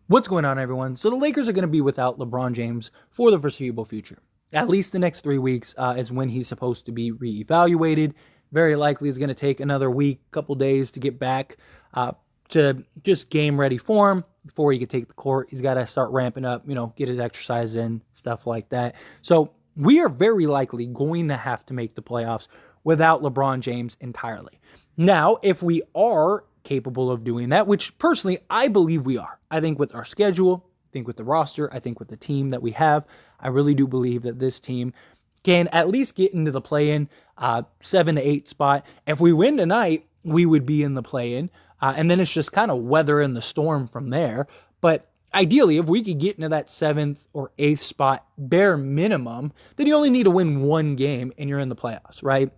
What's going on, everyone? So the Lakers are going to be without LeBron James for the foreseeable future. At least the next 3 weeks is when he's supposed to be reevaluated. Very likely it's going to take another week, couple days to get back to just game ready form before he can take the court. He's got to start ramping up, get his exercise in, stuff like that. So we are very likely going to have to make the playoffs without LeBron James entirely. Now, if we are capable of doing that, which personally I believe we are. I think with our schedule, I think with the roster, I think with the team that we have, I really do believe that this team can at least get into the play-in 7 to 8 spot. If we win tonight, we would be in the play-in, and then it's just kind of weathering the storm from there. But ideally, if we could get into that 7th or 8th spot, bare minimum, then you only need to win one game and you're in the playoffs, right?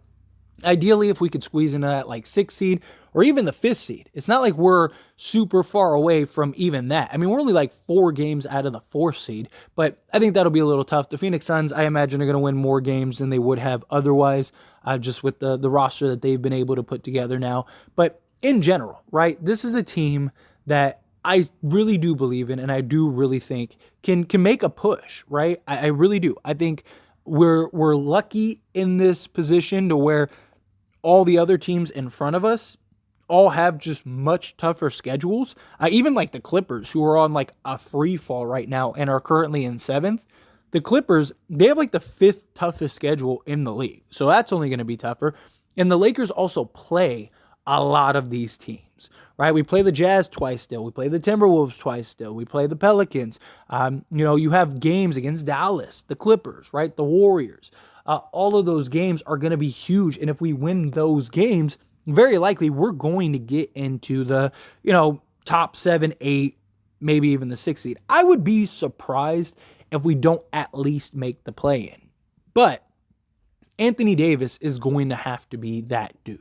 Ideally, if we could squeeze into that 6th seed or even the 5th seed, it's not like we're super far away from even that. I mean, we're only 4 games out of the 4th seed, but I think that'll be a little tough. The Phoenix Suns, I imagine, are going to win more games than they would have otherwise, just with the roster that they've been able to put together now. But in general, right, this is a team that I really do believe in, and I do really think can make a push, right? I really do. I think we're lucky in this position to where all the other teams in front of us all have just much tougher schedules. Even the Clippers, who are on a free fall right now and are currently in 7th. The Clippers, they have the 5th toughest schedule in the league. So that's only going to be tougher. And the Lakers also play a lot of these teams, right? We play the Jazz twice still. We play the Timberwolves twice still. We play the Pelicans. You have games against Dallas, the Clippers, right? The Warriors. All of those games are going to be huge. And if we win those games, very likely we're going to get into the, top 7, 8, maybe even the 6th seed. I would be surprised if we don't at least make the play-in. But Anthony Davis is going to have to be that dude.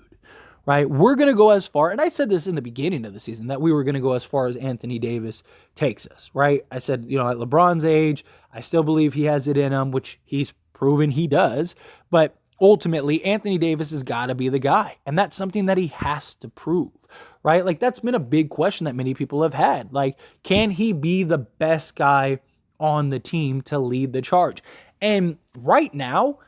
Right? We're going to go as far, and I said this in the beginning of the season, that we were going to go as far as Anthony Davis takes us, right? I said, at LeBron's age, I still believe he has it in him, which he's proven he does, but ultimately, Anthony Davis has got to be the guy, and that's something that he has to prove, right? That's been a big question that many people have had. Can he be the best guy on the team to lead the charge? And right now,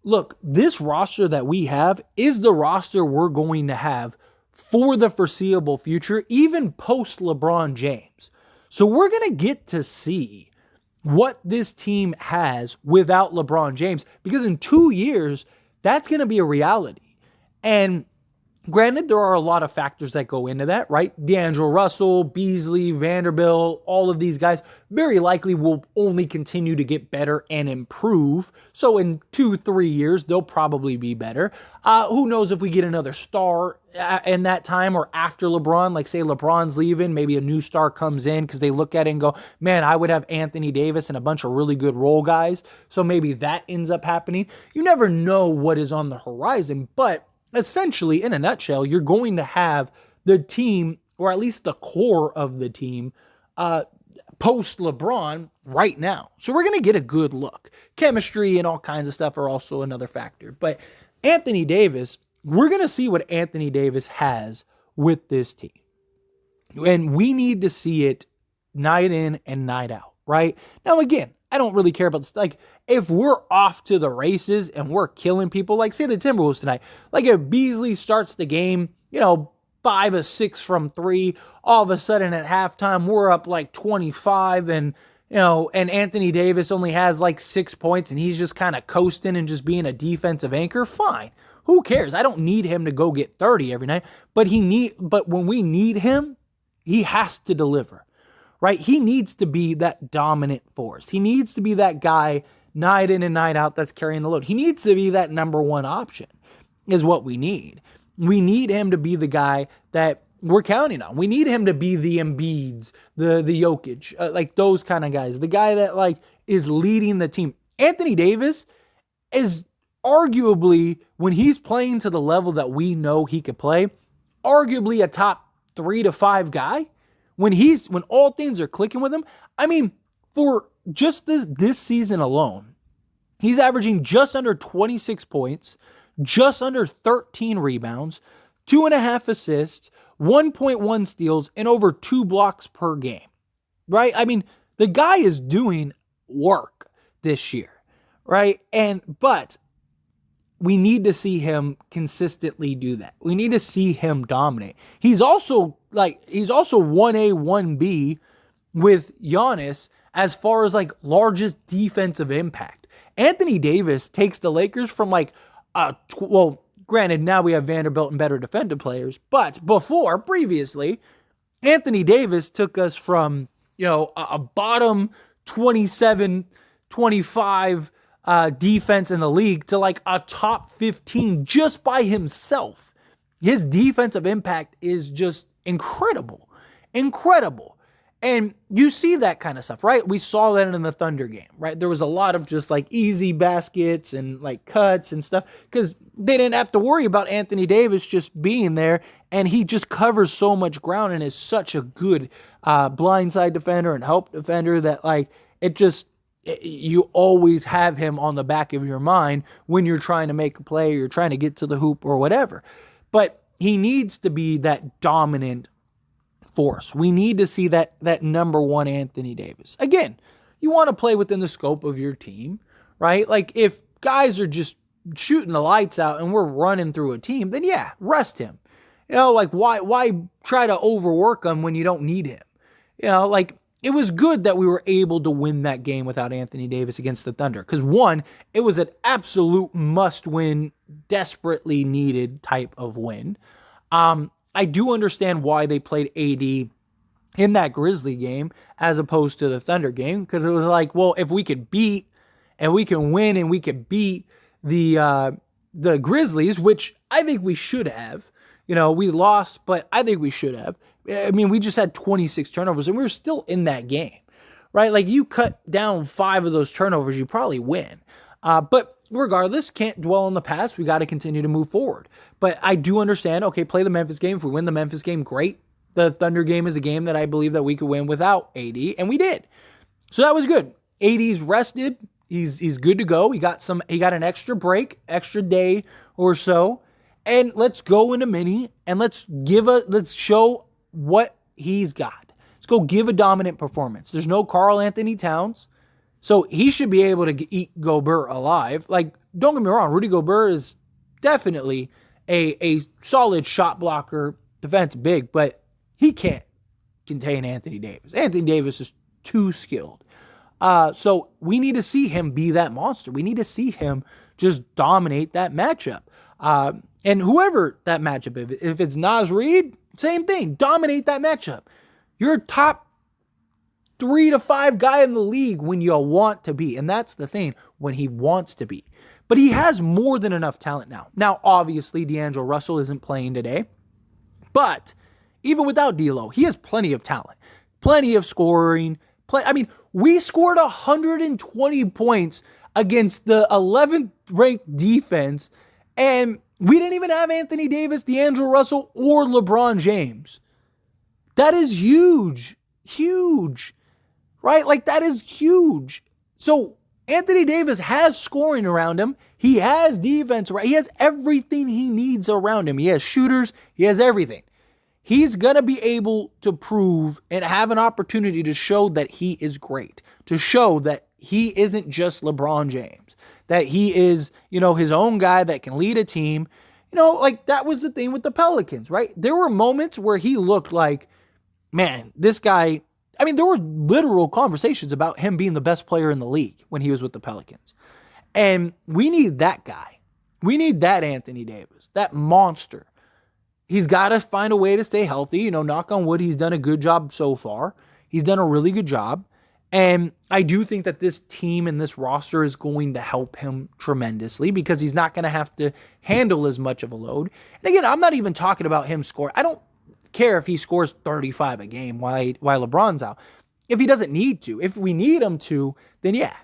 look, this roster that we have is the roster we're going to have for the foreseeable future, even post LeBron James. So we're going to get to see what this team has without LeBron James, because in 2 years, that's going to be a reality. And granted, there are a lot of factors that go into that, right? D'Angelo Russell, Beasley, Vanderbilt, all of these guys very likely will only continue to get better and improve. So in 2-3 years, they'll probably be better. Who knows if we get another star in that time or after LeBron, say LeBron's leaving, maybe a new star comes in because they look at it and go, man, I would have Anthony Davis and a bunch of really good role guys. So maybe that ends up happening. You never know what is on the horizon, but essentially, in a nutshell, you're going to have the team, or at least the core of the team, post LeBron right now. So we're going to get a good look. Chemistry and all kinds of stuff are also another factor. But Anthony Davis, we're going to see what Anthony Davis has with this team. And we need to see it night in and night out, right? Now, again, I don't really care about this. If we're off to the races and we're killing people, say the Timberwolves tonight, if Beasley starts the game, 5 of 6 from 3, all of a sudden at halftime, we're up 25 and Anthony Davis only has 6 points and he's just kind of coasting and just being a defensive anchor, fine. Who cares? I don't need him to go get 30 every night, but when we need him, he has to deliver. Right? He needs to be that dominant force. He needs to be that guy night in and night out that's carrying the load. He needs to be that number one option is what we need. We need him to be the guy that we're counting on. We need him to be the Embiids, the Jokic, those kind of guys. The guy that is leading the team. Anthony Davis is arguably, when he's playing to the level that we know he could play, arguably a top 3 to 5 guy. When all things are clicking with him, I mean, for just this season alone, he's averaging just under 26 points, just under 13 rebounds, 2.5 assists, 1.1 steals, and over 2 blocks per game. right? I mean, the guy is doing work this year, right? But we need to see him consistently do that. We need to see him dominate. He's also 1A, 1B with Giannis as far as like largest defensive impact. Anthony Davis takes the Lakers from granted, now we have Vanderbilt and better defensive players, but previously, Anthony Davis took us from, a bottom 27, 25 defense in the league to like a top 15 just by himself. His defensive impact is just incredible. Incredible. And you see that kind of stuff, right? We saw that in the Thunder game, right? There was a lot of just like easy baskets and like cuts and stuff because they didn't have to worry about Anthony Davis just being there, and he just covers so much ground and is such a good blindside defender and help defender that like you always have him on the back of your mind when you're trying to make a play or you're trying to get to the hoop or whatever. But he needs to be that dominant force. We need to see that number one Anthony Davis. Again, you want to play within the scope of your team, right? Like if guys are just shooting the lights out and we're running through a team, then yeah, rest him. Like why try to overwork him when you don't need him? Like it was good that we were able to win that game without Anthony Davis against the Thunder. Because one, it was an absolute must-win, desperately needed type of win. I do understand why they played AD in that Grizzly game as opposed to the Thunder game. Because it was like, well, if we could beat and we can win and we could beat the Grizzlies, which I think we should have. We lost, but I think we should have. I mean, we just had 26 turnovers, and we were still in that game, right? Like, you cut down 5 of those turnovers, you probably win. But regardless, can't dwell on the past. We got to continue to move forward. But I do understand, okay, play the Memphis game. If we win the Memphis game, great. The Thunder game is a game that I believe that we could win without AD, and we did. So that was good. AD's rested. He's good to go. He got an extra break, extra day or so. And let's go into mini and let's show what he's got. Let's go give a dominant performance. There's no Karl Anthony Towns, so he should be able to eat Gobert alive. Like, don't get me wrong, Rudy Gobert is definitely a solid shot blocker, defense big, but he can't contain Anthony Davis. Anthony Davis is too skilled. So we need to see him be that monster. We need to see him just dominate that matchup. And whoever that matchup is, if it's Naz Reid, same thing. Dominate that matchup. You're a top 3 to 5 guy in the league when you want to be. And that's the thing, when he wants to be. But he has more than enough talent now. Now, obviously, D'Angelo Russell isn't playing today. But even without D'Lo, he has plenty of talent. Plenty of scoring. We scored 120 points against the 11th ranked defense, and we didn't even have Anthony Davis, D'Angelo Russell, or LeBron James. That is huge. Huge. Right? Like, that is huge. So, Anthony Davis has scoring around him. He has defense around him. He has everything he needs around him. He has shooters. He has everything. He's going to be able to prove and have an opportunity to show that he is great. To show that he isn't just LeBron James. That he is, his own guy that can lead a team. Like, that was the thing with the Pelicans, right? There were moments where he looked like, man, this guy... there were literal conversations about him being the best player in the league when he was with the Pelicans. And we need that guy. We need that Anthony Davis, that monster. He's got to find a way to stay healthy. Knock on wood, he's done a good job so far. He's done a really good job. And I do think that this team and this roster is going to help him tremendously because he's not going to have to handle as much of a load. And again, I'm not even talking about him scoring. I don't care if he scores 35 a game while LeBron's out. If he doesn't need to, if we need him to, then yeah,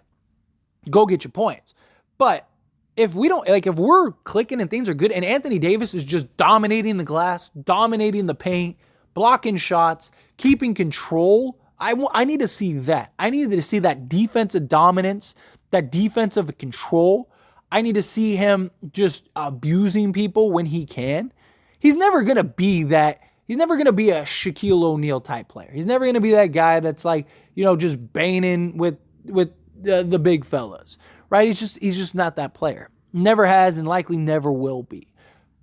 go get your points. But if we don't, if we're clicking and things are good and Anthony Davis is just dominating the glass, dominating the paint, blocking shots, keeping control, I need to see that. I need to see that defensive dominance, that defensive control. I need to see him just abusing people when he can. He's never going to be that He's never going to be a Shaquille O'Neal type player. He's never going to be that guy that's like, just banging with the big fellas, right? He's just not that player. Never has and likely never will be.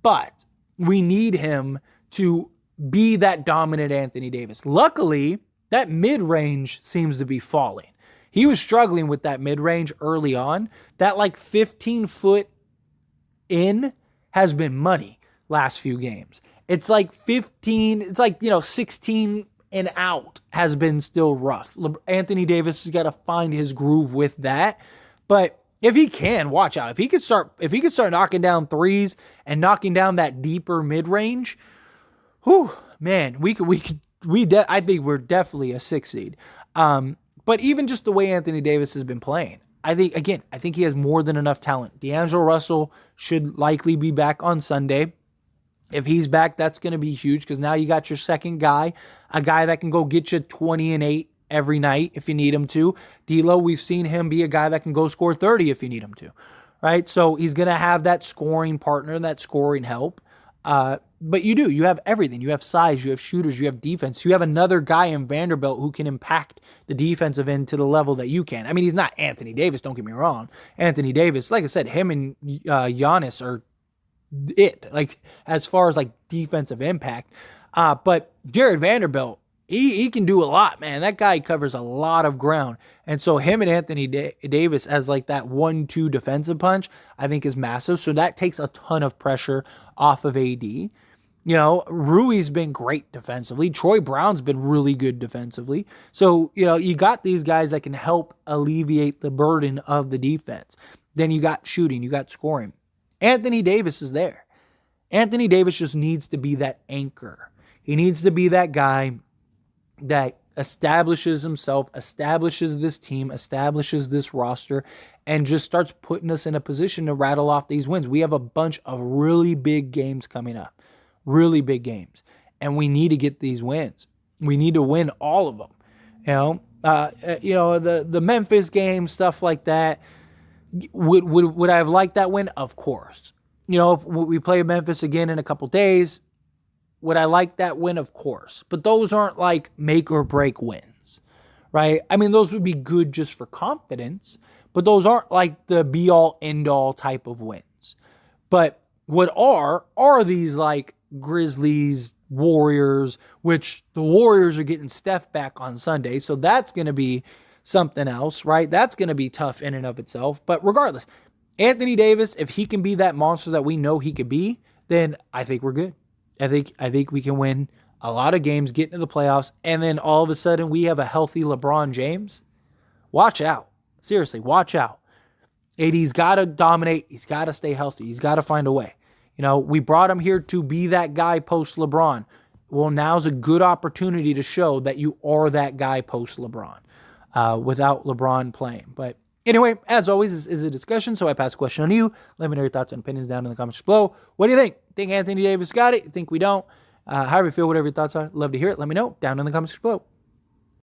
But we need him to be that dominant Anthony Davis. Luckily, that mid-range seems to be falling. He was struggling with that mid-range early on. That 15-foot in has been money last few games. It's 15, 16 and out has been still rough. Anthony Davis has got to find his groove with that. But if he can, watch out. If he could start knocking down threes and knocking down that deeper mid-range, man, I think we're definitely a 6 seed. But even just the way Anthony Davis has been playing, I think he has more than enough talent. D'Angelo Russell should likely be back on Sunday. If he's back, that's going to be huge because now you got your second guy, a guy that can go get you 20 and 8 every night if you need him to. D'Lo, we've seen him be a guy that can go score 30 if you need him to, right? So he's going to have that scoring partner, that scoring help. But you have everything. You have size, you have shooters, you have defense. You have another guy in Vanderbilt who can impact the defensive end to the level that you can. I mean, he's not Anthony Davis, don't get me wrong. Anthony Davis, like I said, him and Giannis are it, as far as defensive impact. But Jared Vanderbilt, he can do a lot, man. That guy covers a lot of ground. And so him and Anthony Davis as that 1-2 defensive punch, I think is massive. So that takes a ton of pressure off of AD. Rui's been great defensively. Troy Brown's been really good defensively. So, you got these guys that can help alleviate the burden of the defense. Then you got shooting, you got scoring. Anthony Davis is there. Anthony Davis just needs to be that anchor. He needs to be that guy that establishes himself, establishes this team, establishes this roster, and just starts putting us in a position to rattle off these wins. We have a bunch of really big games coming up. Really big games. And we need to get these wins. We need to win all of them. The Memphis game, stuff like that. Would I have liked that win? Of course. If we play Memphis again in a couple days, would I like that win? Of course. But those aren't make or break wins, right? I mean, those would be good just for confidence, but those aren't the be all end all type of wins. But what are these Grizzlies, Warriors, which the Warriors are getting Steph back on Sunday. So that's going to be something else, right? That's going to be tough in and of itself. But regardless, Anthony Davis, if he can be that monster that we know he could be, then I think we're good. I think we can win a lot of games, get into the playoffs, and then all of a sudden we have a healthy LeBron James. Watch out. Seriously, watch out. AD's got to dominate. He's got to stay healthy. He's got to find a way. We brought him here to be that guy post LeBron. Well, now's a good opportunity to show that you are that guy post LeBron without LeBron playing. But anyway, as always, this is a discussion, so I pass the question on to you. Let me know your thoughts and opinions down in the comments below. What do you think? Think Anthony Davis got it? Think we don't? However you feel, whatever your thoughts are, love to hear it. Let me know down in the comments below.